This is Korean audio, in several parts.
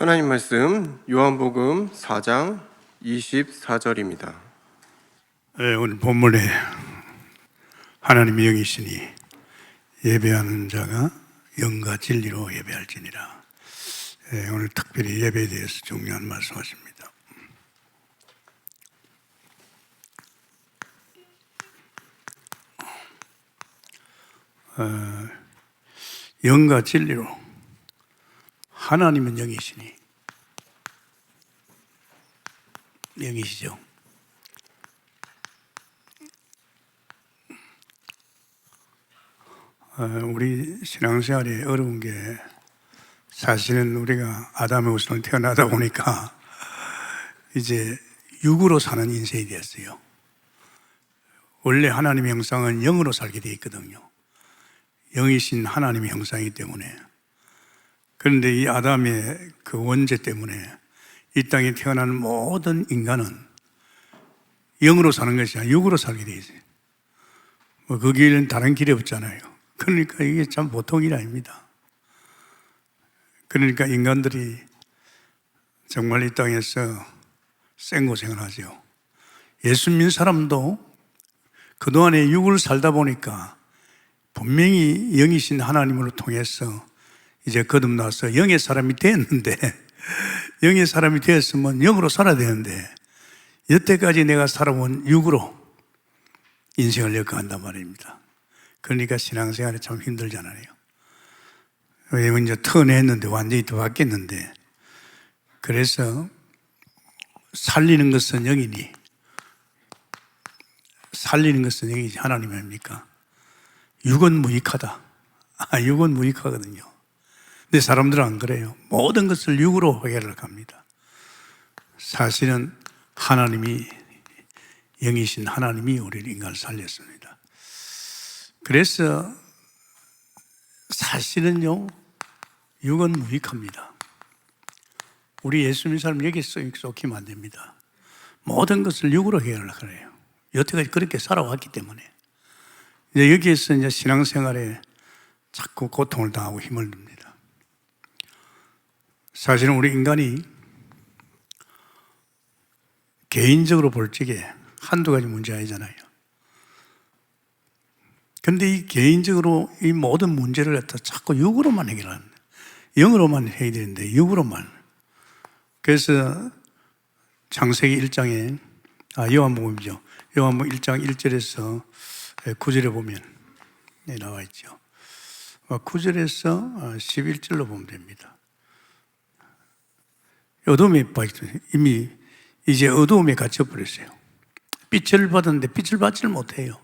하나님 말씀 요한복음 4장 24절입니다. 오늘 본문에 하나님의 영이시니 예배하는 자가 영과 진리로 예배할지니라. 오늘 특별히 예배에 대해서 중요한 말씀하십니다. 영과 진리로, 하나님은 영이시니, 영이시죠. 우리 신앙생활이 어려운 게, 사실은 우리가 아담의 후손을 태어나다 보니까 이제 육으로 사는 인생이 됐어요. 원래 하나님의 형상은 영으로 살게 되어 있거든요. 영이신 하나님의 형상이기 때문에. 그런데 이 아담의 그 원죄 때문에 이 땅에 태어나는 모든 인간은 영으로 사는 것이 아니라 육으로 살게 되어 있어요. 그 길은 다른 길이 없잖아요. 그러니까 이게 참 보통 일 아닙니다. 그러니까 인간들이 정말 이 땅에서 생고생을 하죠. 예수 믿는 사람도 그동안에 육을 살다 보니까 분명히 영이신 하나님으로 통해서 이제 거듭나서 영의 사람이 되었는데, 영의 사람이 되었으면 영으로 살아야 되는데, 여태까지 내가 살아온 육으로 인생을 엮어간단 말입니다. 그러니까 신앙생활이 참 힘들잖아요. 왜냐면 이제 터냈는데 완전히 또 바뀌었는데, 그래서 살리는 것은 영이니, 살리는 것은 영이지 하나님 아닙니까? 육은 무익하다. 육은 무익하거든요. 근데 사람들은 안 그래요. 모든 것을 육으로 해결을 합니다. 사실은 하나님이, 영이신 하나님이 우리를 인간을 살렸습니다. 그래서 사실은요, 육은 무익합니다. 우리 예수 믿는 사람 여기에 쏙히면 안 됩니다. 모든 것을 육으로 해결을 하래요. 여태까지 그렇게 살아왔기 때문에. 이제 여기에서 이제 신앙생활에 자꾸 고통을 당하고 힘을 듭니다. 사실은 우리 인간이 개인적으로 볼 적에 한두 가지 문제가 아니잖아요. 근데 이 개인적으로 이 모든 문제를 갖다 자꾸 육으로만 해결하는, 영으로만 해결되는데 육으로만. 그래서 창세기 1장에, 요한복음이죠. 요한복음 1장 1절에서 9절에 보면 나와 있죠. 9절에서 11절로 보면 됩니다. 어둠에 이미 이제 어두움에 갇혀버렸어요. 빛을 받았는데 빛을 받지를 못해요.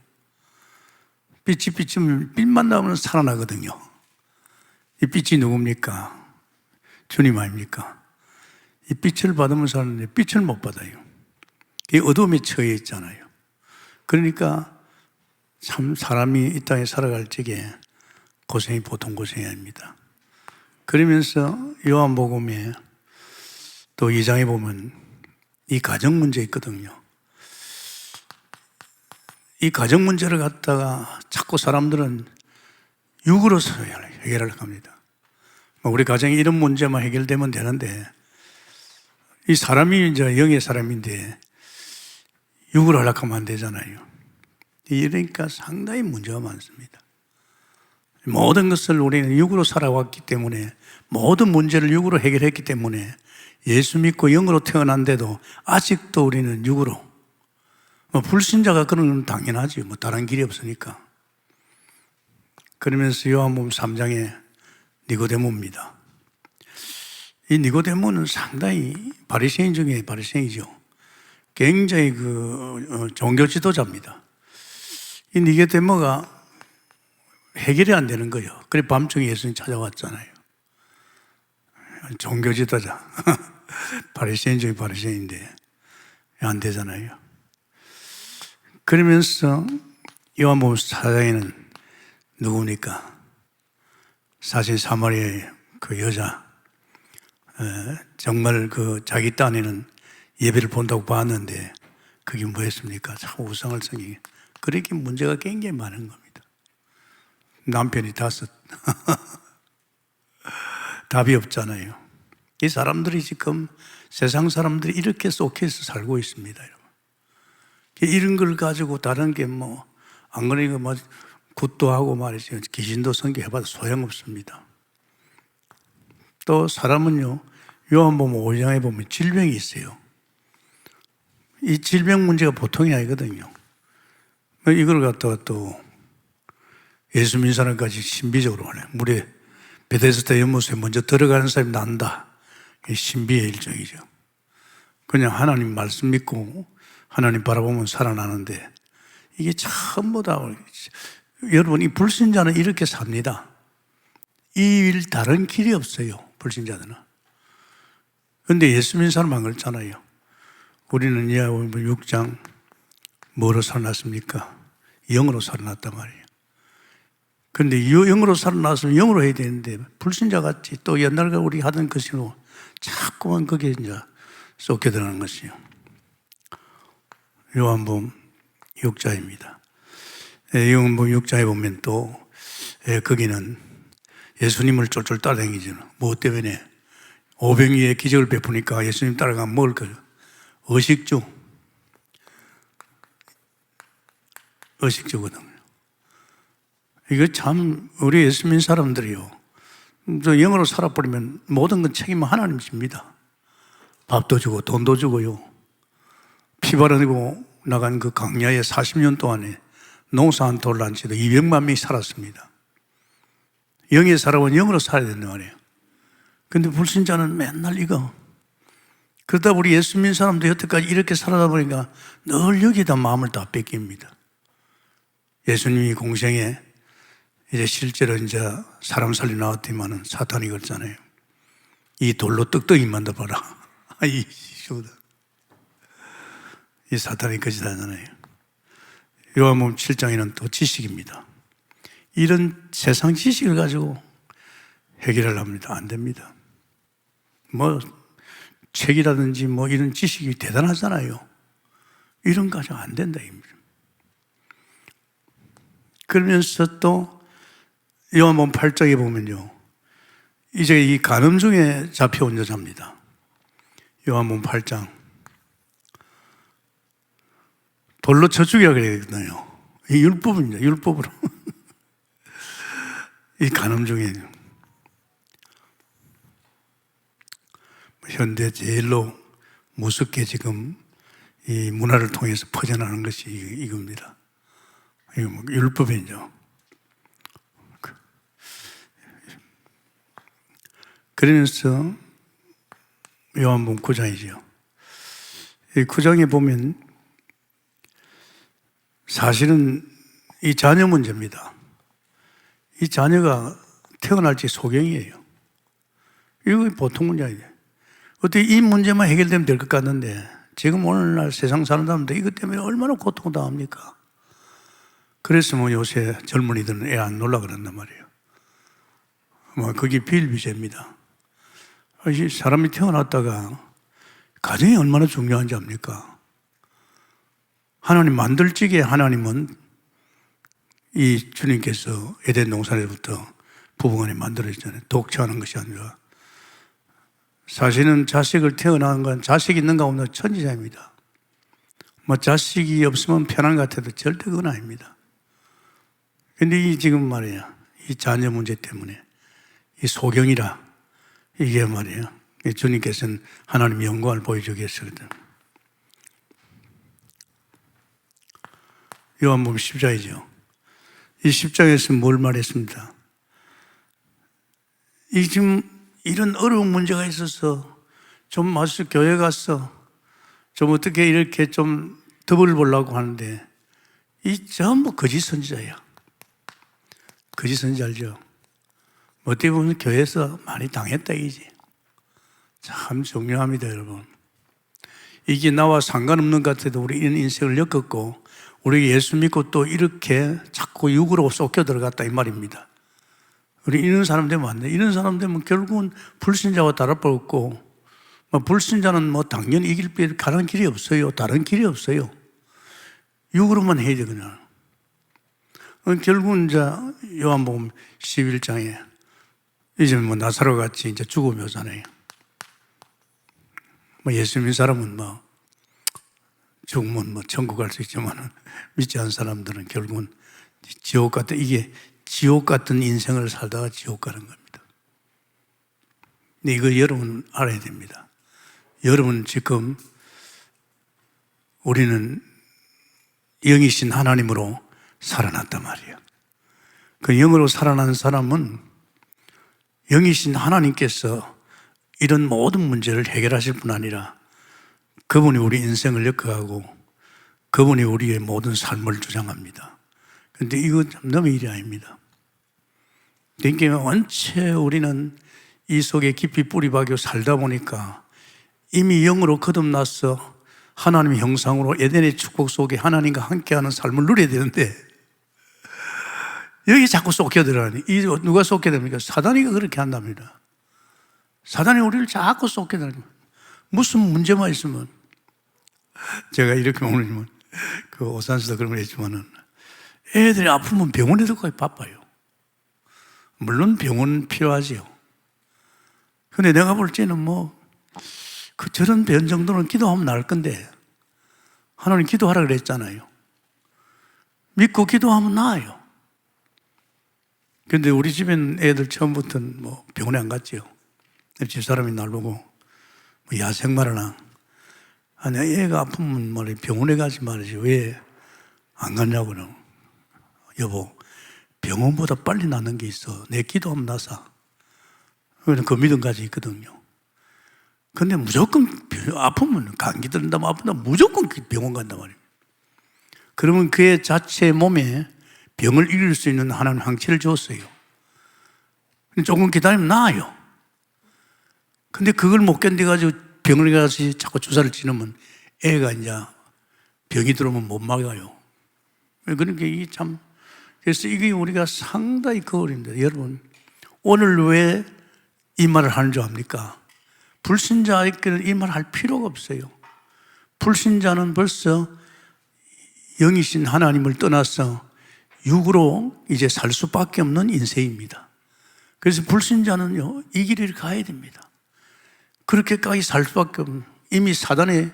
빛만 나오면 살아나거든요. 이 빛이 누굽니까? 주님 아닙니까? 이 빛을 받으면 사는데 빛을 못 받아요. 이 어둠에 처해 있잖아요. 그러니까 참 사람이 이 땅에 살아갈 적에 고생이 보통 고생이 아닙니다. 그러면서 요한복음에 또 2장에 보면 이 가정 문제 있거든요. 이 가정 문제를 갖다가 자꾸 사람들은 육으로서 해결을 합니다. 우리 가정에 이런 문제만 해결되면 되는데, 이 사람이 이제 영의 사람인데 육으로 하려고 하면 안 되잖아요. 이러니까 상당히 문제가 많습니다. 모든 것을 우리는 육으로 살아왔기 때문에, 모든 문제를 육으로 해결했기 때문에 예수 믿고 영으로 태어난데도 아직도 우리는 육으로, 불신자가 그런 건 당연하지. 다른 길이 없으니까. 그러면서 요한복음 3장에 니고데모입니다. 이 니고데모는 상당히 바리새인 중에 바리새인이죠. 굉장히 종교 지도자입니다. 이 니고데모가 해결이 안 되는 거예요. 그래 밤중에 예수님 찾아왔잖아요. 종교 지도자. 바리새인 중에 바리새인인데 안 되잖아요. 그러면서 요한복음 4장에는 누굽니까? 사실 사마리아의 그 여자, 정말 자기 딴에는 예배를 본다고 봤는데 그게 뭐였습니까? 참 우상을 섬기. 그렇게 문제가 굉장히 많은 겁니다. 남편이 5. 답이 없잖아요. 이 사람들이 지금 세상 사람들이 이렇게 속해서 살고 있습니다, 여러분. 이런 걸 가지고 다른 게 뭐, 안 그러니까 뭐, 굿도 하고 말이죠. 귀신도 선교해봐도 소용없습니다. 또 사람은요, 요한복음 5장에 보면 질병이 있어요. 이 질병 문제가 보통이 아니거든요. 이걸 갖다가 또 예수 믿는 사람까지 신비적으로 하네. 물에 베데스다 연못에 먼저 들어가는 사람이 난다. 이게 신비의 일종이죠. 그냥 하나님 말씀 믿고 하나님 바라보면 살아나는데 이게 전부 다 여러분, 이 불신자는 이렇게 삽니다. 이 일 다른 길이 없어요, 불신자들은. 그런데 예수 믿는 사람은 안 그렇잖아요. 우리는 야고보 6장 뭐로 살아났습니까? 영으로 살아났단 말이에요. 그런데 이 영으로 살아났으면 영으로 해야 되는데 불신자 같이 또 옛날과 우리 하던 것으로 자꾸만 거기에 이제 쏟게 들어가는 것이요. 요한복음 6장입니다. 요한복음 6장에 보면 또 거기는 예수님을 쫄쫄 따라다니죠. 뭐 때문에? 오병이의 기적을 베푸니까 예수님 따라가면 먹을 거예요. 의식주거든요. 이거 참 우리 예수 믿는 사람들이요, 저 영으로 살아버리면 모든 건 책임은 하나님 집니다. 밥도 주고 돈도 주고요. 피 바르고 나간 그 광야에 40년 동안에 농사 한 돌 안 치도 200만 명이 살았습니다. 영의 사람은 영으로 살아야 된단 말이에요. 근데 불신자는 맨날 이거. 그러다 우리 예수 믿는 사람도 여태까지 이렇게 살아다 보니까 늘 여기다 마음을 다 뺏깁니다. 예수님이 공생에 이제 실제로 이제 사람 살리 나왔더니만은 사탄이 그랬잖아요. 이 돌로 떡떡이 만들어봐라. 이 사탄이 그짓 하잖아요. 요한복음 7장에는 또 지식입니다. 이런 세상 지식을 가지고 해결을 합니다. 안 됩니다. 뭐 책이라든지 뭐 이런 지식이 대단하잖아요. 이런 거 가지고 안 된다. 그러면서 또 요한복음 8장에 보면요, 이제 이 간음 중에 잡혀온 여자입니다. 요한복음 8장. 돌로 쳐 죽이라 그랬거든요. 이 율법입니다. 율법으로. 이 간음 중에 현대 제일로 무섭게 지금 이 문화를 통해서 퍼져나가는 것이 이겁니다. 이거 뭐 율법이죠. 그러면서 요한복음 9장이죠. 이 9장에 보면 사실은 이 자녀 문제입니다. 이 자녀가 태어날지 소경이에요. 이거 보통 문제 아니에요. 어떻게 이 문제만 해결되면 될 것 같는데 지금 오늘날 세상 사는 사람들 이것 때문에 얼마나 고통당합니까? 그래서 뭐 요새 젊은이들은 애 안 놀라 그런단 말이에요. 뭐 그게 비일비재입니다. 사람이 태어났다가 가정이 얼마나 중요한지 압니까? 하나님 만들지기에 하나님은 이 주님께서 에덴 동산에부터 부부간에 만들어졌잖아요. 독처하는 것이 아니라. 사실은 자식을 태어난 건 자식 있는가 없는가 천지자입니다. 뭐 자식이 없으면 편한 것 같아도 절대 그건 아닙니다. 근데 이 지금 말이야, 이 자녀 문제 때문에 이 소경이라 이게 말이야, 주님께서는 하나님의 영광을 보여주기 위해서거든. 요한복음 10장이죠. 이 10장에서 뭘 말했습니다. 이 지금 이런 어려운 문제가 있어서 좀 마치 교회 가서 좀 어떻게 이렇게 좀 덕을 보려고 하는데 이 전부 거짓 선지자야. 거짓 선지자 알죠? 어떻게 보면 교회에서 많이 당했다 이지. 참 중요합니다, 여러분. 이게 나와 상관없는 것 같아도 우리 이런 인생을 엮었고 우리 예수 믿고 또 이렇게 자꾸 육으로 쏟겨 들어갔다 이 말입니다. 우리 이런 사람 되면 안 돼. 이런 사람 되면 결국은 불신자와 다를 바 없고, 불신자는 뭐 당연히 이길 길 가는 길이 없어요. 다른 길이 없어요. 육으로만 해야 되거든요. 결국은 이제 요한복음 11장에 이제 뭐 나사로 같이 이제 죽음이 오잖아요. 뭐 예수 믿는 사람은 뭐 죽으면 뭐 천국 갈 수 있지만 믿지 않은 사람들은 결국은 지옥 같은, 이게 지옥 같은 인생을 살다가 지옥 가는 겁니다. 근데 이거 여러분 알아야 됩니다. 여러분 지금 우리는 영이신 하나님으로 살아났단 말이에요. 그 영으로 살아난 사람은 영이신 하나님께서 이런 모든 문제를 해결하실 뿐 아니라 그분이 우리 인생을 역사하고 그분이 우리의 모든 삶을 주장합니다. 그런데 이거 참 너무 일이 아닙니다. 그러니까 원체 우리는 이 속에 깊이 뿌리 박여 살다 보니까 이미 영으로 거듭나서 하나님의 형상으로 에덴의 축복 속에 하나님과 함께하는 삶을 누려야 되는데 여기 자꾸 쏟게 들어가니. 이 누가 쏟게 됩니까? 사단이 그렇게 한답니다. 사단이 우리를 자꾸 쏟게 들어가니. 무슨 문제만 있으면 제가 이렇게 오늘 그 오산에서 그런 걸 했지만은 애들이 아프면 병원에 들어가기 바빠요. 물론 병원은 필요하지요. 근데 내가 볼 때는 그 저런 병 정도는 기도하면 나을 건데 하나님 기도하라 그랬잖아요. 믿고 기도하면 나아요. 근데 우리 집엔 애들 처음부터는 병원에 안 갔지요. 집사람이 날 보고 야생마라나 아니 애가 아프면 말이야 병원에 가지 말이지 왜 안 갔냐고 그러고 여보 병원보다 빨리 낫는 게 있어. 내 기도하면 나사. 그 믿음까지 있거든요. 근데 무조건 아프면 감기 들린다면 아프다 무조건 병원 간단 말이에요. 그러면 그의 자체 몸에 병을 이길 수 있는 하나님 항체를 줬어요. 조금 기다리면 나아요. 근데 그걸 못 견뎌가지고 병원에 가서 자꾸 주사를 찌르면 애가 이제 병이 들어오면 못 막아요. 그러니까 이게 참, 그래서 이게 우리가 상당히 거울입니다. 여러분, 오늘 왜 이 말을 하는 줄 압니까? 불신자에게는 이 말 할 필요가 없어요. 불신자는 벌써 영이신 하나님을 떠나서 육으로 이제 살 수밖에 없는 인생입니다. 그래서 불신자는요, 이 길을 가야 됩니다. 그렇게까지 살 수밖에 없는, 이미 사단의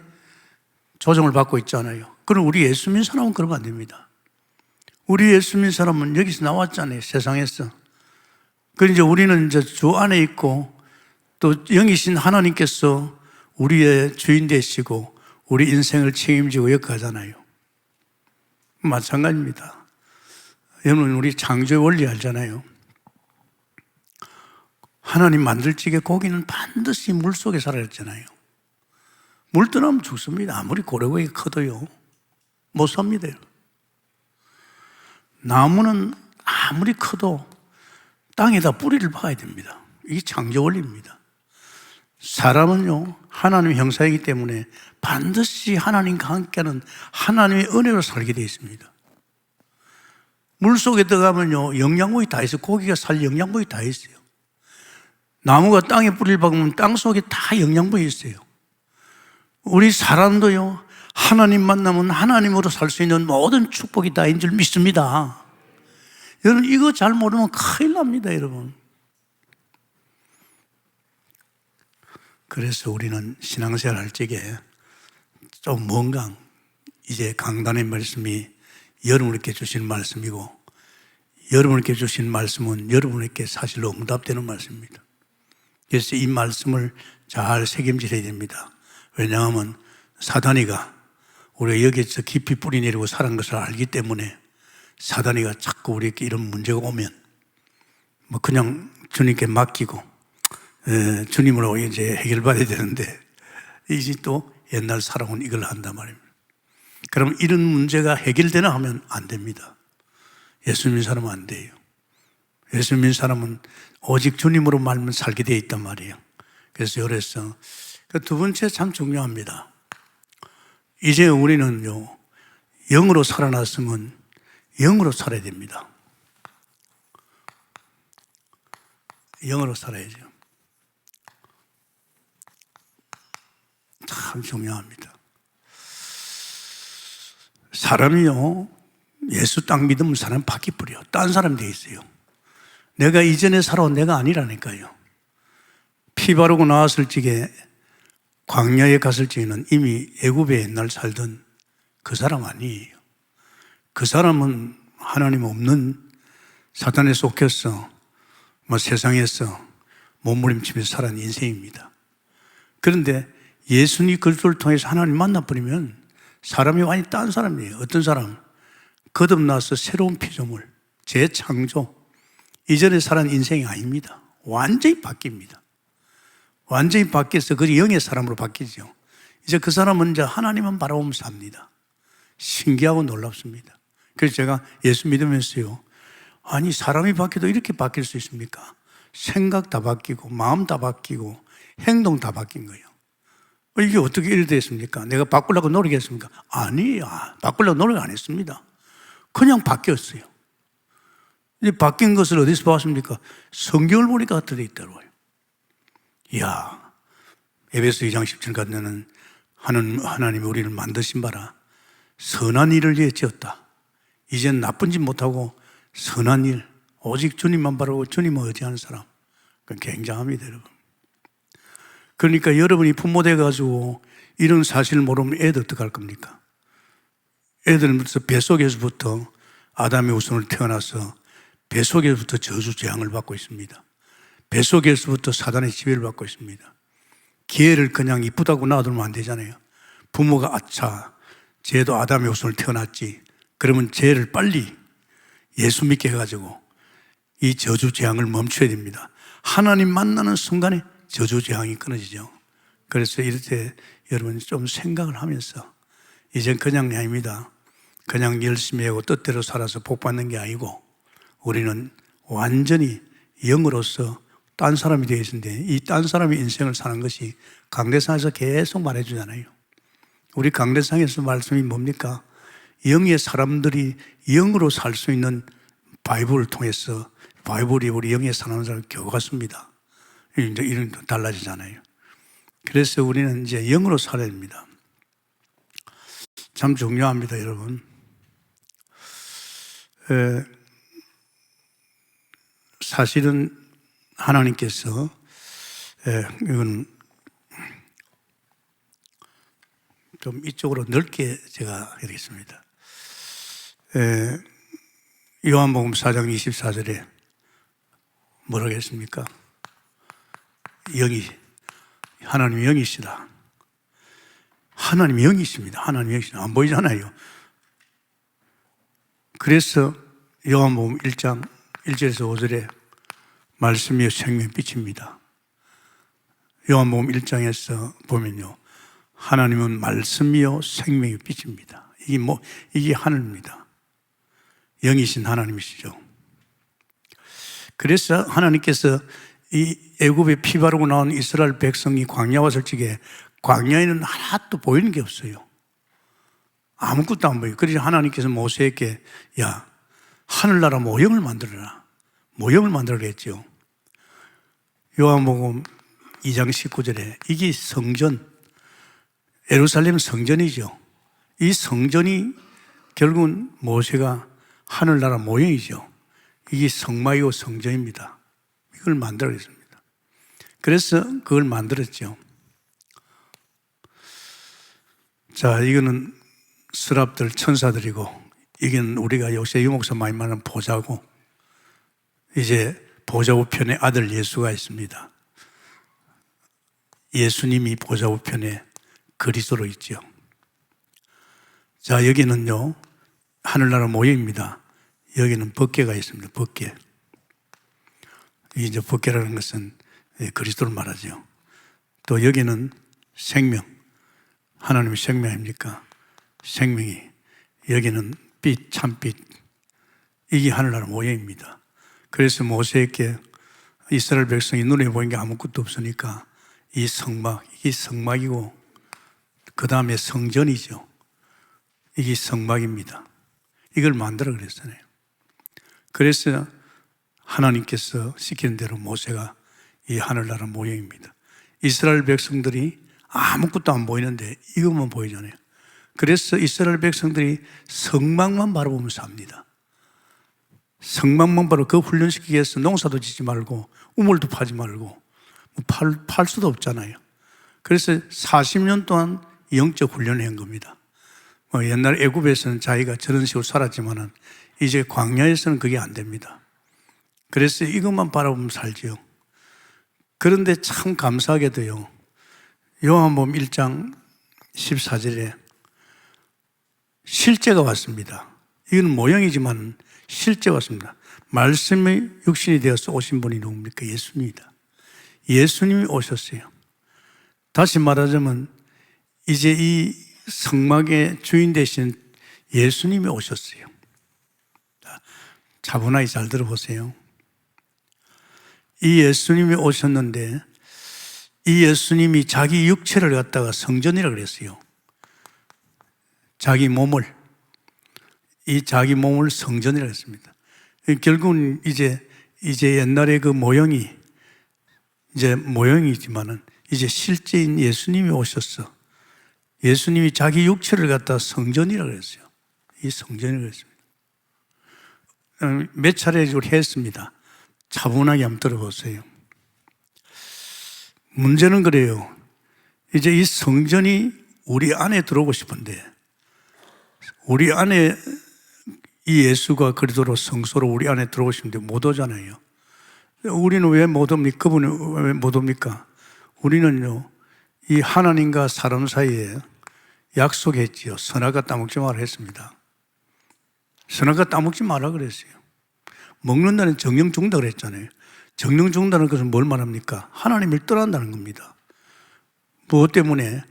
조정을 받고 있잖아요. 그럼 우리 예수 믿는 사람은 그러면 안 됩니다. 우리 예수 믿는 사람은 여기서 나왔잖아요, 세상에서. 그래서 이제 우리는 이제 주 안에 있고 또 영이신 하나님께서 우리의 주인 되시고 우리 인생을 책임지고 역하잖아요. 마찬가지입니다. 여러분, 우리 창조의 원리 알잖아요. 하나님 만들지게 고기는 반드시 물 속에 살아야 했잖아요. 물 떠나면 죽습니다. 아무리 고래고기가 커도요. 못 삽니다. 나무는 아무리 커도 땅에다 뿌리를 박아야 됩니다. 이게 창조 원리입니다. 사람은요, 하나님의 형상이기 때문에 반드시 하나님과 함께하는 하나님의 은혜로 살게 되어 있습니다. 물 속에 들어가면요, 영양분이 다 있어요. 고기가 살 영양분이 다 있어요. 나무가 땅에 뿌리를 박으면 땅 속에 다 영양분이 있어요. 우리 사람도요, 하나님 만나면 하나님으로 살 수 있는 모든 축복이 다인 줄 믿습니다. 여러분, 이거 잘 모르면 큰일 납니다, 여러분. 그래서 우리는 신앙생활 할 적에 좀 뭔가 이제 강단의 말씀이 여러분께 주신 말씀이고 여러분께 주신 말씀은 여러분에게 사실로 응답되는 말씀입니다. 그래서 이 말씀을 잘 새김질해야 됩니다. 왜냐하면 사단이가 우리가 여기서 깊이 뿌리 내리고 살은 것을 알기 때문에 사단이가 자꾸 우리에게 이런 문제가 오면 그냥 주님께 맡기고 주님으로 이제 해결받아야 되는데 이제 또 옛날 살아온 이걸 한단 말입니다. 그럼 이런 문제가 해결되나 하면 안 됩니다. 예수 믿는 사람은 안 돼요. 예수 믿는 사람은 오직 주님으로 말면 살게 되어 있단 말이에요. 그래서 그래서 그 두 번째 참 중요합니다. 이제 우리는요, 영으로 살아났으면 영으로 살아야 됩니다. 영으로 살아야죠. 참 중요합니다. 사람이요, 예수 딱 믿으면 사람 바퀴뿌려. 딴 사람 돼 있어요. 내가 이전에 살아온 내가 아니라니까요. 피 바르고 나왔을 적에 광야에 갔을 적에는 이미 애굽에 옛날 살던 그 사람 아니에요. 그 사람은 하나님 없는 사탄에 속해서 세상에서 몸부림치면서 살아온 인생입니다. 그런데 예수님 그리스도를 통해서 하나님 만나버리면 사람이 완전히 딴 사람이에요. 어떤 사람? 거듭나서 새로운 피조물, 재창조. 이전에 살아온 인생이 아닙니다. 완전히 바뀝니다. 완전히 바뀌어서 그 영의 사람으로 바뀌죠. 이제 그 사람은 이제 하나님만 바라보면서 삽니다. 신기하고 놀랍습니다. 그래서 제가 예수 믿으면서요, 아니 사람이 바뀌어도 이렇게 바뀔 수 있습니까? 생각 다 바뀌고 마음 다 바뀌고 행동 다 바뀐 거예요. 이게 어떻게 이래 됐습니까? 내가 바꾸려고 노력했습니까? 아니에요. 바꾸려고 노력 안 했습니다. 그냥 바뀌었어요. 이제 바뀐 것을 어디서 봤습니까? 성경을 보니까 어떻게 있더라고요. 이야, 에베소 2장 17절 같은 하나님이 우리를 만드신 바라 선한 일을 위해 지었다. 이젠 나쁜 짓 못하고 선한 일, 오직 주님만 바라고 주님을 의지하는 사람. 그건 굉장합니다, 여러분. 그러니까 여러분이 부모 돼가지고 이런 사실을 모르면 애들 어떡할 겁니까? 애들은 뱃속에서부터 아담의 후손을 태어나서 뱃속에서부터 저주 재앙을 받고 있습니다. 뱃속에서부터 사단의 지배를 받고 있습니다. 기회를 그냥 이쁘다고 놔두면 안 되잖아요. 부모가 아차, 쟤도 아담의 후손을 태어났지. 그러면 쟤를 빨리 예수 믿게 해가지고 이 저주 재앙을 멈춰야 됩니다. 하나님 만나는 순간에 저주 재앙이 끊어지죠. 그래서 이럴 때 여러분 좀 생각을 하면서 이젠 그냥이 아닙니다. 그냥 열심히 하고 뜻대로 살아서 복 받는 게 아니고 우리는 완전히 영으로서 딴 사람이 되어 있는데 이 딴 사람의 인생을 사는 것이 강대상에서 계속 말해주잖아요. 우리 강대상에서 말씀이 뭡니까? 영의 사람들이 영으로 살 수 있는 바이블을 통해서 바이블이 우리 영의 사는 사람을 교과서입니다. 이제 이런 게 달라지잖아요. 그래서 우리는 이제 영으로 살아야 됩니다. 참 중요합니다, 여러분. 사실은 하나님께서 이건 좀 이쪽으로 넓게 제가 하겠습니다. 요한복음 4장 24절에 뭐라고 했습니까? 하나님이 영이시다. 하나님이 영이십니다. 하나님이 영이시다. 안 보이잖아요. 그래서 요한복음 1장 1절에서 5절에 말씀이요 생명의 빛입니다. 요한복음 1장에서 보면요, 하나님은 말씀이요 생명의 빛입니다. 이게 하늘입니다. 영이신 하나님이시죠. 그래서 하나님께서 이 애굽에 피 바르고 나온 이스라엘 백성이 광야 왔을 적에 광야에는 하나도 보이는 게 없어요. 아무것도 안 보여요. 그래서 하나님께서 모세에게 야, 하늘나라 모형을 만들어라. 모형을 만들어라 했죠. 요한복음 2장 19절에 이게 성전, 예루살렘 성전이죠. 이 성전이 결국은 모세가 하늘나라 모형이죠. 이게 성막이고 성전입니다. 이걸 만들어야겠습니다. 그래서 그걸 만들었죠. 자, 이거는 스랍들, 천사들이고, 이건 우리가 요새 유목사 많이 말하는 보좌고, 이제 보좌 우편에 아들 예수가 있습니다. 예수님이 보좌 우편에 그리스도로 있죠. 자, 여기는요, 하늘나라 모형입니다. 여기는 법궤가 있습니다. 법궤. 이제 법궤라는 것은 그리스도를 말하죠. 또 여기는 생명. 하나님의 생명 아닙니까? 생명이. 여기는 빛, 참빛. 이게 하늘나라 모형입니다. 그래서 모세에게 이스라엘 백성이 눈에 보이는 게 아무것도 없으니까 이 성막, 이게 성막이고 그 다음에 성전이죠. 이게 성막입니다. 이걸 만들어 그랬잖아요. 그래서 하나님께서 시키는 대로 모세가 이 하늘나라 모형입니다. 이스라엘 백성들이 아무것도 안 보이는데 이것만 보이잖아요. 그래서 이스라엘 백성들이 성막만 바라보면서 삽니다. 성막만 바로 그 훈련시키기 위해서 농사도 짓지 말고 우물도 파지 말고 팔 수도 없잖아요. 그래서 40년 동안 영적 훈련을 한 겁니다. 옛날 애굽에서는 자기가 저런 식으로 살았지만은 이제 광야에서는 그게 안 됩니다. 그래서 이것만 바라보면 살지요. 그런데 참 감사하게도요, 요한복음 1장 14절에 실제가 왔습니다. 이건 모형이지만 실제 왔습니다. 말씀이 육신이 되어서 오신 분이 누굽니까? 예수님이다. 예수님이 오셨어요. 다시 말하자면 이제 이 성막의 주인 되신 예수님이 오셨어요. 차분하게 잘 들어보세요. 이 예수님이 오셨는데 이 예수님이 자기 육체를 갖다가 성전이라고 그랬어요. 자기 몸을 성전이라고 했습니다. 결국은 이제 옛날에 그 모형이 이제 모형이지만은 이제 실제인 예수님이 오셨어. 예수님이 자기 육체를 갖다 성전이라고 그랬어요. 이 성전이라고 했습니다. 몇 차례 했습니다. 차분하게 한번 들어보세요. 문제는 그래요. 이제 이 성전이 우리 안에 들어오고 싶은데 우리 안에 이 예수가 그리스도로 성소로 우리 안에 들어오시는데 못 오잖아요. 우리는 왜 못 옵니까? 그분은 왜 못 옵니까? 우리는요, 이 하나님과 사람 사이에 약속했지요. 선악과 따먹지 마라 했습니다. 선악과 따먹지 마라 그랬어요. 먹는다는 정령 중다 그랬잖아요. 정령 중다는 것은 뭘 말합니까? 하나님을 떠난다는 겁니다. 무엇 때문에?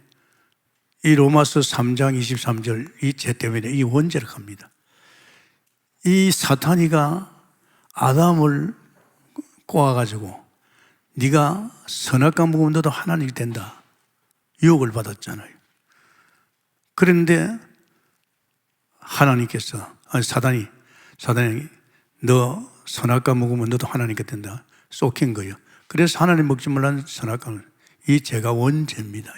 이 로마서 3장 23절 이 죄 때문에 이 원죄를 합니다. 이 사탄이가 아담을 꼬아가지고 네가 선악과 먹으면 너도 하나님이 된다 유혹을 받았잖아요. 그런데 하나님께서 사단이 너 선악과 먹으면 너도 하나님께 된다 쏘킨 거예요. 그래서 하나님 먹지 말라는 선악과는 이 죄가 원죄입니다.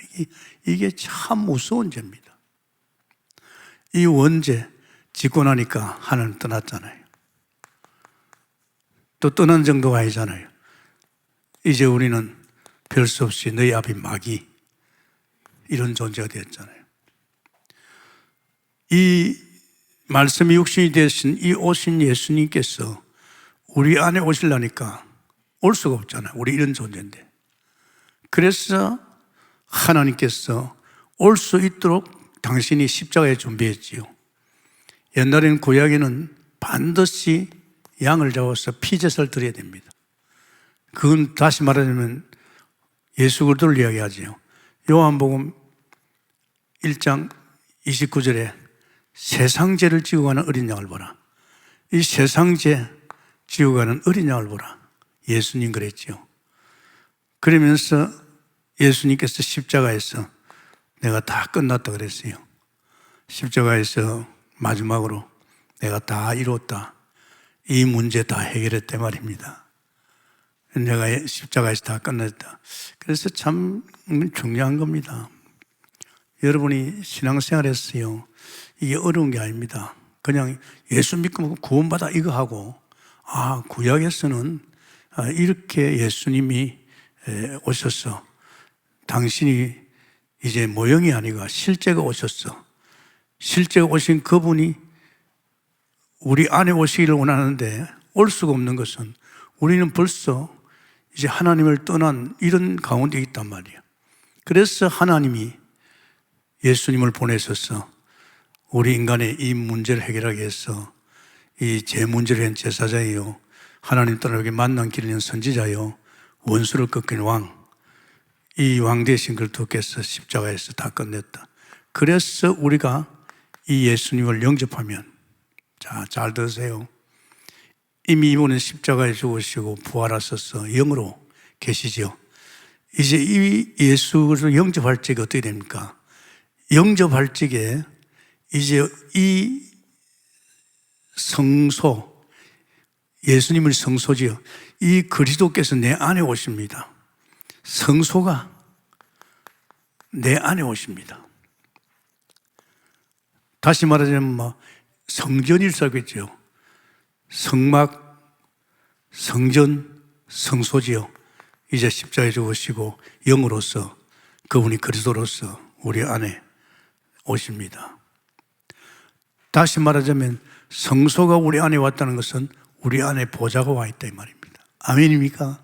이게 참 무서운 죄입니다. 이 원죄 짓고 나니까 하나님 떠났잖아요. 또 떠난 정도가 아니잖아요. 이제 우리는 별 수 없이 너희 앞이 마귀 이런 존재가 되었잖아요. 이 말씀이 육신이 되신 이 오신 예수님께서 우리 안에 오시려니까 올 수가 없잖아요. 우리 이런 존재인데. 그래서 하나님께서 올 수 있도록 당신이 십자가에 준비했지요. 옛날에는 구약에는 반드시 양을 잡아서 피제사를 드려야 됩니다. 그건 다시 말하자면 예수 그리스도를 이야기하지요. 요한복음 1장 29절에 세상 죄를 지고 가는 어린 양을 보라. 이 세상 죄 지고 가는 어린 양을 보라. 예수님 그랬지요. 그러면서 예수님께서 십자가에서 내가 다 끝났다 그랬어요. 십자가에서 마지막으로 내가 다 이뤘다. 이 문제 다 해결했단 말입니다. 내가 십자가에서 다 끝냈다. 그래서 참 중요한 겁니다. 여러분이 신앙생활 했어요. 이게 어려운 게 아닙니다. 그냥 예수 믿고 구원받아 이거 하고 구약에서는 이렇게 예수님이 오셔서 당신이 이제 모형이 아니고 실제가 오셨어. 실제가 오신 그분이 우리 안에 오시기를 원하는데 올 수가 없는 것은 우리는 벌써 이제 하나님을 떠난 이런 가운데 있단 말이에요. 그래서 하나님이 예수님을 보내셔서 우리 인간의 이 문제를 해결하기 위해서 이 죄 문제를 한 제사장이요, 하나님 떠나게 만난 길을 낸 선지자요, 원수를 꺾인 왕, 이 왕 되신 그리스도께서 십자가에서 다 끝냈다. 그래서 우리가 이 예수님을 영접하면, 자, 잘 들으세요. 이미 이분은 십자가에 죽으시고 부활하셔서 영으로 계시죠. 이제 이 예수를 영접할 적에 어떻게 됩니까? 영접할 적에 이제 이 성소, 예수님은 성소지요. 이 그리스도께서 내 안에 오십니다. 성소가 내 안에 오십니다. 다시 말하자면 성전일 수 있겠죠. 성막, 성전, 성소지요. 이제 십자가에 죽으시고 영으로서 그분이 그리스도로서 우리 안에 오십니다. 다시 말하자면 성소가 우리 안에 왔다는 것은 우리 안에 보좌가 와 있다 이 말입니다. 아멘입니까?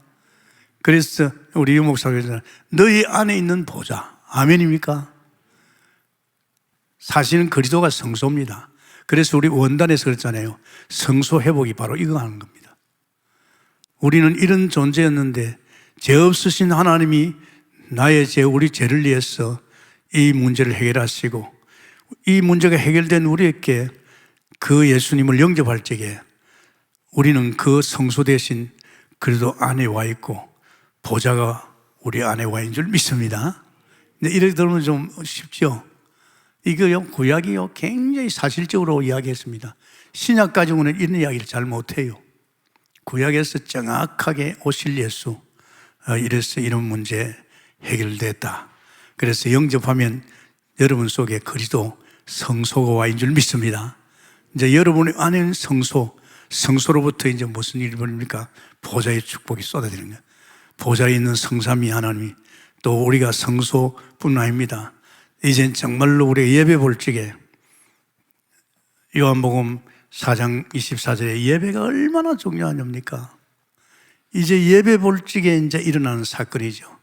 그래서 우리 유 목사가 그러잖아요. 너희 안에 있는 보좌. 아멘입니까? 사실은 그리스도가 성소입니다. 그래서 우리 원단에서 그랬잖아요. 성소 회복이 바로 이거 하는 겁니다. 우리는 이런 존재였는데 죄 없으신 하나님이 나의 죄, 우리 죄를 위해서 이 문제를 해결하시고 이 문제가 해결된 우리에게 그 예수님을 영접할 적에 우리는 그 성소 대신 그래도 안에 와 있고 보좌가 우리 안에 와 있는 줄 믿습니다. 근데 이렇게 들으면 좀 쉽죠? 이거요, 구약이요, 굉장히 사실적으로 이야기했습니다. 신약 가지고는 이런 이야기를 잘 못해요. 구약에서 정확하게 오실 예수, 이래서 이런 문제 해결됐다. 그래서 영접하면 여러분 속에 그리스도 성소가 와 있는 줄 믿습니다. 이제 여러분 안에는 성소로부터 이제 무슨 일이 벌입니까? 보좌의 축복이 쏟아지는 거예요. 보좌에 있는 성삼위 하나님이 또 우리가 성소뿐 아닙니다. 이젠 정말로 우리가 예배 볼 적에 요한복음 4장 24절에 예배가 얼마나 중요하냐입니까? 이제 예배 볼 적에 이제 일어나는 사건이죠.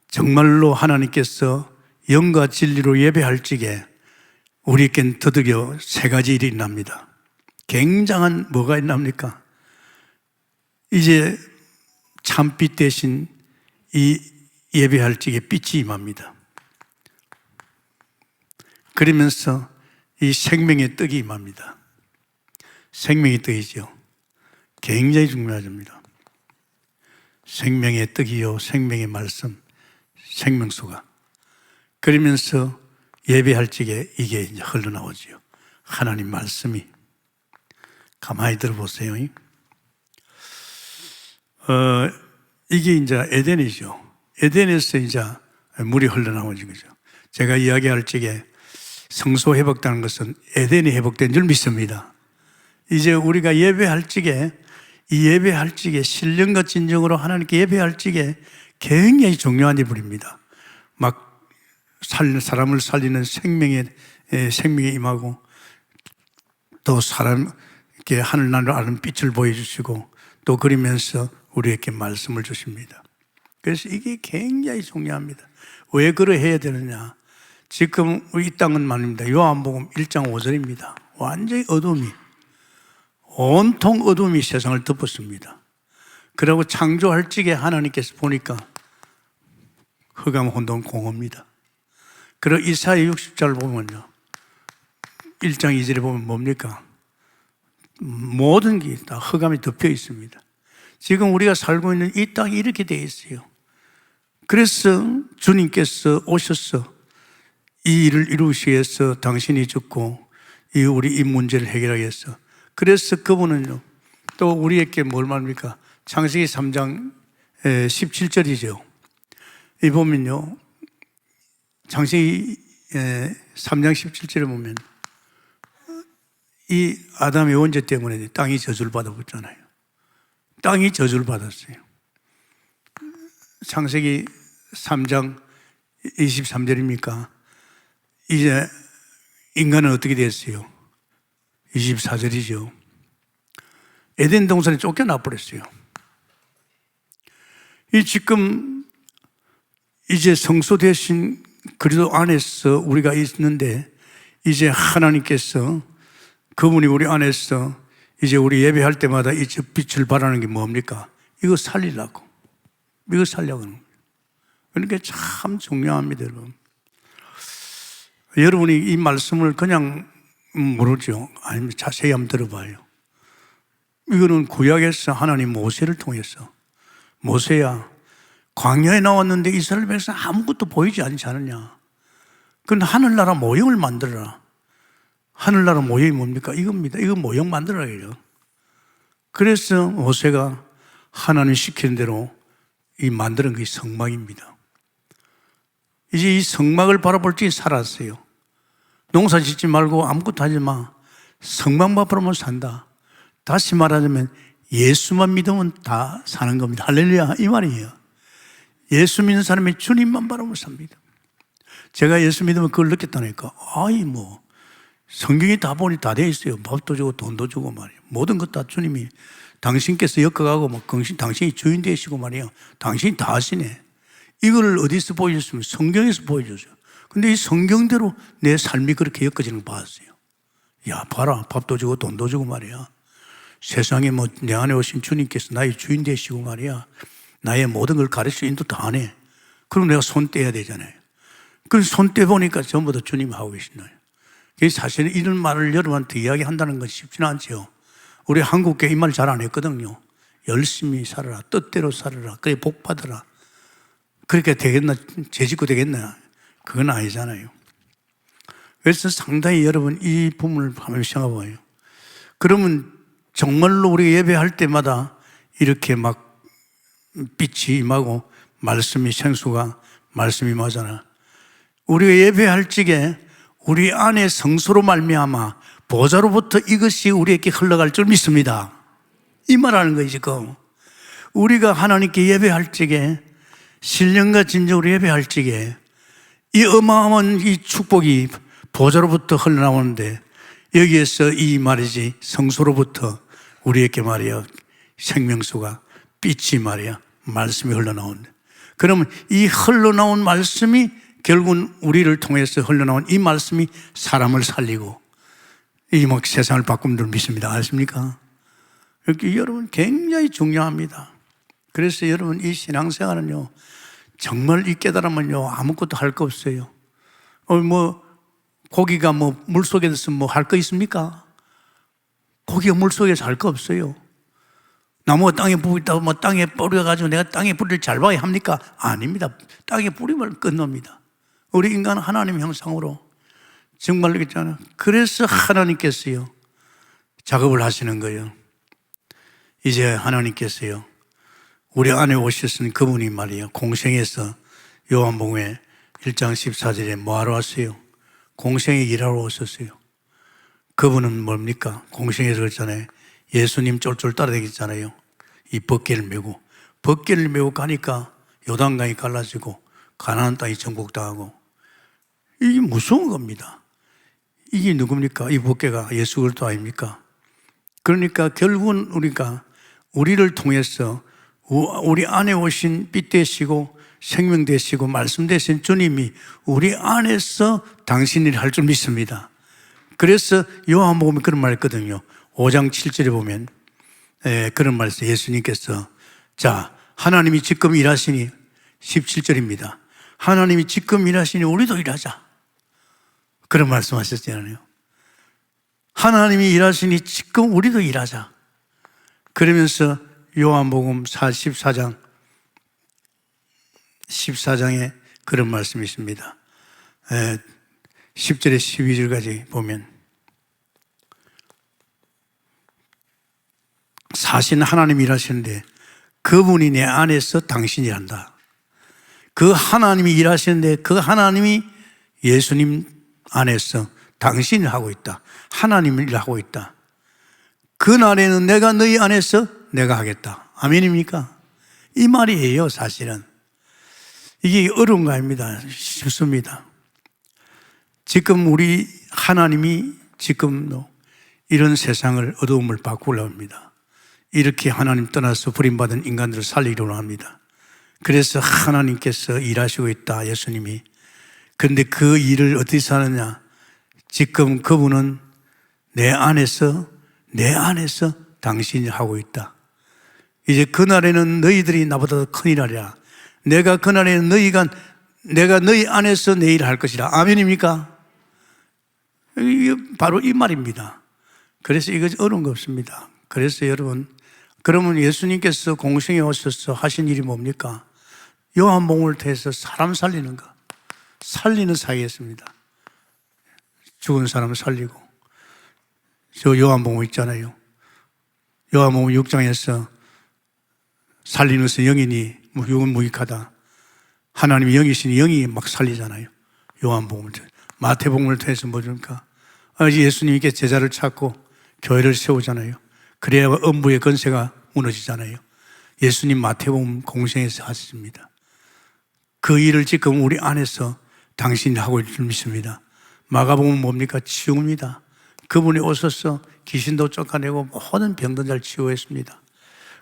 정말로 하나님께서 영과 진리로 예배할 적에 우리에겐 드디어 세 가지 일이 일어납니다. 굉장한 뭐가 일어납니까? 이제 참빛 대신 이 예배할 적에 빛이 임합니다. 그러면서 이 생명의 떡이 임합니다. 생명의 떡이죠. 굉장히 중요하답니다. 생명의 떡이요, 생명의 말씀, 생명수가. 그러면서 예배할 적에 이게 이제 흘러나오지요. 하나님 말씀이. 가만히 들어보세요. 이게 이제 에덴이죠. 에덴에서 이제 물이 흘러나오는 거죠. 제가 이야기할 적에 성소 회복되는 것은 에덴이 회복된 줄 믿습니다. 이제 우리가 예배할 적에 이 예배할 적에 신령과 진정으로 하나님께 예배할 적에 굉장히 중요한 일입니다. 막 사람을 살리는 생명에 임하고 또 사람께 하늘나라를 아는 빛을 보여주시고 또 그러면서 우리에게 말씀을 주십니다. 그래서 이게 굉장히 중요합니다. 왜 그러해야 되느냐? 지금 이 땅은 말입니다. 요한복음 1장 5절입니다. 완전히 어둠이, 온통 어둠이 세상을 덮었습니다. 그리고 창조할 적에 하나님께서 보니까 흑암 혼돈 공허입니다. 그리고 이사야 60절 보면요, 1장 2절에 보면 뭡니까? 모든 게 다 흑암이 덮여 있습니다. 지금 우리가 살고 있는 이 땅이 이렇게 되어 있어요. 그래서 주님께서 오셔서 이 일을 이루시기 위해서 당신이 죽고 우리 이 문제를 해결하기 위해서, 그래서 그분은요 또 우리에게 뭘 말합니까? 창세기 3장 17절이죠. 이 보면요, 창세기 3장 17절에 보면 이 아담의 원죄 때문에 땅이 저주를 받아봤잖아요. 땅이 저주를 받았어요. 창세기 3장 23절입니까? 이제 인간은 어떻게 됐어요? 24절이죠. 에덴 동산에 쫓겨나 버렸어요. 이 지금 이제 성소 대신 그리스도 안에서 우리가 있는데 이제 하나님께서 그분이 우리 안에서 이제 우리 예배할 때마다 이 빛을 발하는 게 뭡니까? 이거 살리려고. 이거 살려고 하는 거예요. 그러니까 참 중요합니다, 여러분. 여러분이 이 말씀을 그냥 모르죠. 아니면 자세히 한번 들어봐요. 이거는 구약에서 하나님 모세를 통해서, 모세야, 광야에 나왔는데 이스라엘 백성 아무것도 보이지 않지 않느냐. 그런데 하늘나라 모형을 만들어라. 하늘나라 모형이 뭡니까? 이겁니다. 이거 모형 만들어라 해요. 그래서 모세가 하나님 시키는 대로 이 만드는 게 성막입니다. 이제 이 성막을 바라볼 적에 살았어요. 농사 짓지 말고 아무것도 하지 마. 성막만 바라보면 산다. 다시 말하자면 예수만 믿으면 다 사는 겁니다. 할렐루야, 이 말이에요. 예수 믿는 사람이 주님만 바라보고 삽니다. 제가 예수 믿으면 그걸 느꼈다니까. 성경이 다 보니 다 돼 있어요. 밥도 주고 돈도 주고 말이에요. 모든 것 다 주님이 당신께서 엮어가고 당신이 주인 되시고 말이에요. 당신이 다 하시네. 이걸 어디서 보여줬으면 성경에서 보여줬어요. 근데 이 성경대로 내 삶이 그렇게 엮어지는 거 봤어요. 야, 봐라. 밥도 주고 돈도 주고 말이야. 세상에 내 안에 오신 주님께서 나의 주인 되시고 말이야. 나의 모든 걸 가르쳐 인도 다 하네. 그럼 내가 손 떼야 되잖아요. 그래서 손 떼보니까 전부 다 주님이 하고 계신 거예요. 사실은 이런 말을 여러분한테 이야기한다는 건 쉽지는 않죠. 우리 한국계 이 말 잘 안 했거든요. 열심히 살아라. 뜻대로 살아라. 그래 복 받아라. 그렇게 되겠나? 죄짓고 되겠나? 그건 아니잖아요. 그래서 상당히 여러분 이 부분을 한번 생각해봐요. 그러면 정말로 우리가 예배할 때마다 이렇게 막 빛이 임하고 말씀이 생수가 말씀이 임하잖아. 우리가 예배할 적에 우리 안에 성소로 말미암아 보좌로부터 이것이 우리에게 흘러갈 줄 믿습니다. 이 말하는 거예요 지금. 우리가 하나님께 예배할 적에 신령과 진정으로 예배할 적에 이 어마어마한 이 축복이 보좌로부터 흘러나오는데 여기에서 이 말이지 성소로부터 우리에게 말이야 생명수가 빛이 말이야 말씀이 흘러나오는데 그러면 이 흘러나온 말씀이 결국은 우리를 통해서 흘러나온 이 말씀이 사람을 살리고 이 막 세상을 바꾸는 줄 믿습니다. 아십니까? 이렇게 여러분 굉장히 중요합니다. 그래서 여러분 이 신앙생활은요 정말 이 깨달으면요 아무것도 할 거 없어요. 고기가 물속에 있으면 할 거 있습니까? 고기가 물속에서 할 거 없어요. 나무가 땅에 뿌고 있다고 땅에 뿌려가지고 내가 땅에 뿌리를 잘 봐야 합니까? 아닙니다. 땅에 뿌리면 끝납니다. 우리 인간은 하나님 형상으로 정말로 있잖아요. 그래서 하나님께서요 작업을 하시는 거예요. 이제 하나님께서요 우리 안에 오셨으니 그분이 말이에요 공생에서 요한복음에 1장 14절에 뭐하러 왔어요? 공생에 일하러 오셨어요. 그분은 뭡니까? 공생에서 그랬잖아요. 예수님 쫄쫄 따라다녔잖아요. 이 벗개를 메고 가니까 요단강이 갈라지고 가나안 땅이 정복당하고 이게 무서운 겁니다. 이게 누굽니까? 이 벗개가 예수 그리스도 아닙니까? 그러니까 결국은 우리를 통해서 우리 안에 오신 빛 되시고 생명 되시고 말씀 되신 주님이 우리 안에서 당신이 할 줄 믿습니다. 그래서 요한복음에 그런 말 했거든요. 5장 7절에 보면 그런 말씀 예수님께서 자 하나님이 지금 일하시니 17절입니다. 하나님이 지금 일하시니 우리도 일하자. 그런 말씀하셨잖아요. 하나님이 일하시니 지금 우리도 일하자. 그러면서 요한복음 14장에 그런 말씀이 있습니다. 10절에 12절까지 보면 사실은 하나님이 일하시는데 그분이 내 안에서 당신이 한다. 그 하나님이 일하시는데 그 하나님이 예수님 안에서 당신이 하고 있다. 하나님을 일하고 있다. 그날에는 내가 너희 안에서 내가 하겠다. 아멘입니까? 이 말이에요 사실은. 이게 어려운 거 아닙니다. 쉽습니다. 지금 우리 하나님이 지금도 이런 세상을 어두움을 바꾸려고 합니다. 이렇게 하나님 떠나서 버림받은 인간들을 살리려고 합니다. 그래서 하나님께서 일하시고 있다 예수님이. 그런데 그 일을 어디서 하느냐? 지금 그분은 내 안에서 당신이 하고 있다. 이제 그날에는 너희들이 나보다 더 큰 일하리라. 내가 그날에는 내가 너희 안에서 내 일을 할 것이라. 아멘입니까? 바로 이 말입니다. 그래서 이거 어려운 거 없습니다. 그래서 여러분, 그러면 예수님께서 공생에 오셔서 하신 일이 뭡니까? 요한복음을 통해서 사람 살리는 거. 살리는 사역이었습니다. 죽은 사람을 살리고. 저 요한복음 있잖아요. 요한복음 6장에서 살리는 것은 영이니 육은 무익하다. 하나님이 영이시니 영이 막 살리잖아요. 요한복음을 통해서. 마태복음을 통해서 뭐니까 예수님께 제자를 찾고 교회를 세우잖아요. 그래야 음부의 권세가 무너지잖아요. 예수님 마태복음 공생에서 하셨습니다. 그 일을 지금 우리 안에서 당신이 하고 있을 줄 믿습니다. 마가복음은 뭡니까? 치유입니다. 그분이 오셔서 귀신도 쫓아내고 모든 병든 자를 치유했습니다.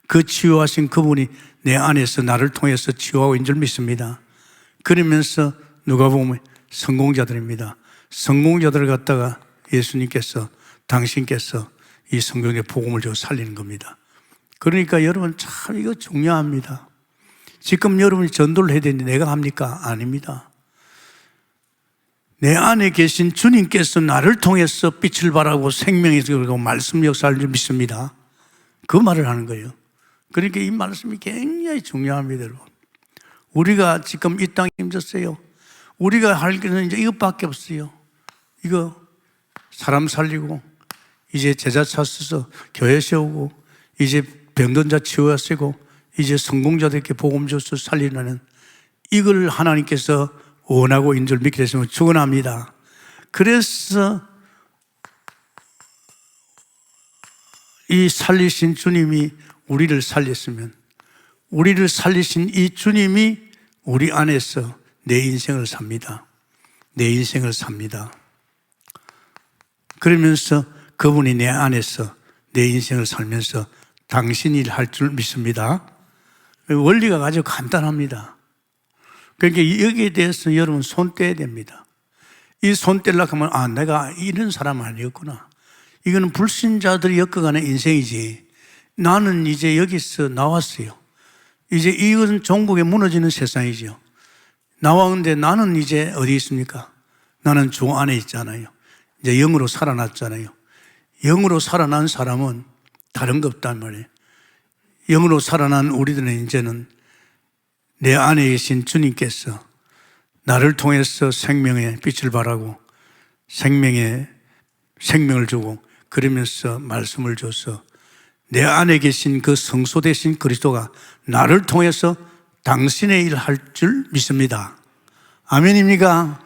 그 치유하신 그분이 내 안에서 나를 통해서 치유하고 있는 줄 믿습니다. 그러면서 누가복음은 성공자들입니다. 성공자들을 갖다가 예수님께서, 당신께서 이 성경의 복음을 주고 살리는 겁니다. 그러니까 여러분 참 이거 중요합니다. 지금 여러분이 전도를 해야 되는데 내가 합니까? 아닙니다. 내 안에 계신 주님께서 나를 통해서 빛을 발하고 생명이 그리고 말씀 역사를 줄 믿습니다. 그 말을 하는 거예요. 그러니까 이 말씀이 굉장히 중요합니다, 여러분. 우리가 지금 이 땅에 힘줬어요. 우리가 할 것은 이제 이것밖에 없어요. 이거 사람 살리고, 이제 제자 찾아서 교회 세우고, 이제 병든 자 치유하시고, 이제 성공자들께 복음 줘서 살리는 이걸 하나님께서 원하고 있는 줄 믿게 되시면 축원합니다. 그래서 이 살리신 주님이 우리를 살렸으면, 우리를 살리신 이 주님이 우리 안에서 내 인생을 삽니다. 내 인생을 삽니다. 그러면서 그분이 내 안에서 내 인생을 살면서 당신 일 할 줄 믿습니다. 원리가 아주 간단합니다. 그러니까 여기에 대해서 여러분 손 떼야 됩니다. 이 손 떼려고 하면, 아, 내가 이런 사람 아니었구나. 이거는 불신자들이 엮어가는 인생이지. 나는 이제 여기서 나왔어요. 이제 이것은 종국에 무너지는 세상이죠. 나왔는데 나는 이제 어디 있습니까? 나는 주 안에 있잖아요. 이제 영으로 살아났잖아요. 영으로 살아난 사람은 다른 거 없단 말이에요. 영으로 살아난 우리들은 이제는 내 안에 계신 주님께서 나를 통해서 생명의 빛을 발하고 생명을 주고 그러면서 말씀을 줘서 내 안에 계신 그 성소 되신 그리스도가 나를 통해서 당신의 일을 할 줄 믿습니다. 아멘입니까?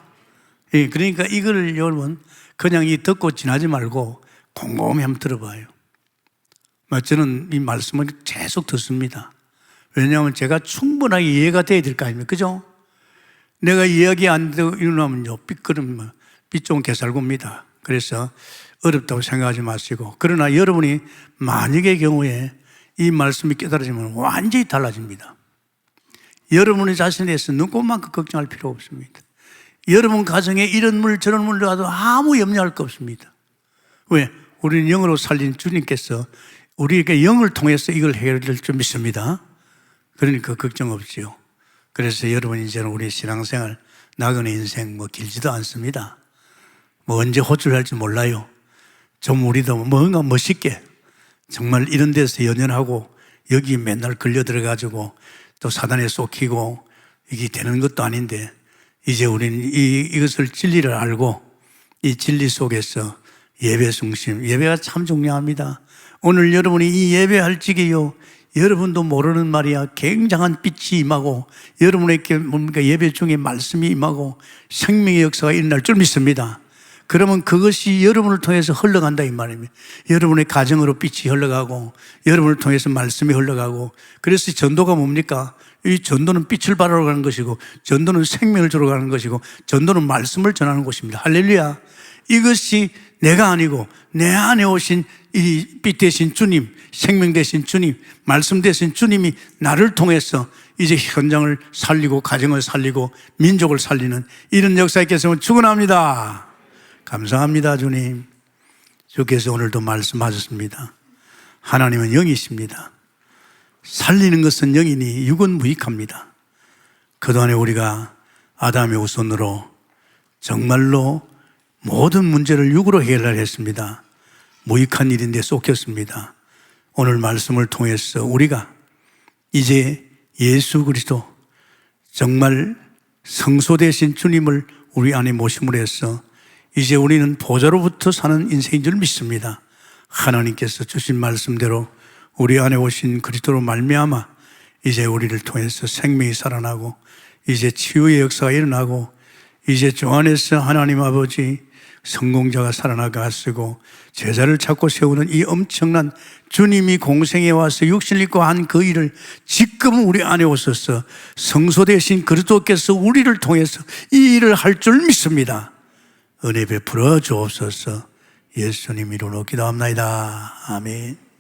예, 그러니까 이걸 여러분 그냥 듣고 지나지 말고 곰곰이 한번 들어봐요. 저는 이 말씀을 계속 듣습니다. 왜냐하면 제가 충분하게 이해가 돼야 될 거 아닙니까? 그죠? 내가 이야기 안 되고 일어나면요, 삐끄러면 삐 좋은 개살구입니다. 그래서 어렵다고 생각하지 마시고, 그러나 여러분이 만약의 경우에 이 말씀이 깨달아지면 완전히 달라집니다. 여러분의 자신에 대해서 눈꼽만큼 걱정할 필요 없습니다. 여러분 가정에 이런 물 저런 물 들어가도 아무 염려할 거 없습니다. 왜? 우리는 영으로 살린 주님께서 우리에게 영을 통해서 이걸 해결될 줄 믿습니다. 그러니까 걱정 없지요. 그래서 여러분 이제는 우리 신앙생활 나그네 인생 길지도 않습니다. 언제 호출할지 몰라요. 좀 우리도 뭔가 멋있게 정말 이런 데서 연연하고 여기 맨날 걸려 들어가지고 또 사단에 쏟기고 이게 되는 것도 아닌데 이제 우리는 이것을 진리를 알고 이 진리 속에서 예배 중심, 예배가 참 중요합니다. 오늘 여러분이 이 예배할 적에요, 여러분도 모르는 말이야 굉장한 빛이 임하고 여러분에게 뭡니까 예배 중에 말씀이 임하고 생명의 역사가 일어날 줄 믿습니다. 그러면 그것이 여러분을 통해서 흘러간다 이 말입니다. 여러분의 가정으로 빛이 흘러가고 여러분을 통해서 말씀이 흘러가고, 그래서 전도가 뭡니까? 이 전도는 빛을 발하러 가는 것이고 전도는 생명을 주러 가는 것이고 전도는 말씀을 전하는 것입니다. 할렐루야. 이것이 내가 아니고 내 안에 오신 이 빛 되신 주님, 생명 되신 주님, 말씀 되신 주님이 나를 통해서 이제 현장을 살리고 가정을 살리고 민족을 살리는 이런 역사에 계시면 축원합니다. 감사합니다. 주님, 주께서 오늘도 말씀하셨습니다. 하나님은 영이십니다. 살리는 것은 영이니 육은 무익합니다. 그동안에 우리가 아담의 후손으로 정말로 모든 문제를 육으로 해결하려 했습니다. 무익한 일인데 쏟겼습니다. 오늘 말씀을 통해서 우리가 이제 예수 그리스도 정말 성소 되신 주님을 우리 안에 모심으로 해서 이제 우리는 보좌로부터 사는 인생인 줄 믿습니다. 하나님께서 주신 말씀대로 우리 안에 오신 그리스도로 말미암아 이제 우리를 통해서 생명이 살아나고 이제 치유의 역사가 일어나고 이제 주 안에서 하나님 아버지 성공자가 살아나가시고 제자를 찾고 세우는 이 엄청난 주님이 공생에 와서 육신을 입고 한 그 일을 지금 우리 안에 오셔서 성소 대신 그리스도께서 우리를 통해서 이 일을 할 줄 믿습니다. 은혜 베풀어 주옵소서. 예수님 이름으로 기도합나이다. 아멘.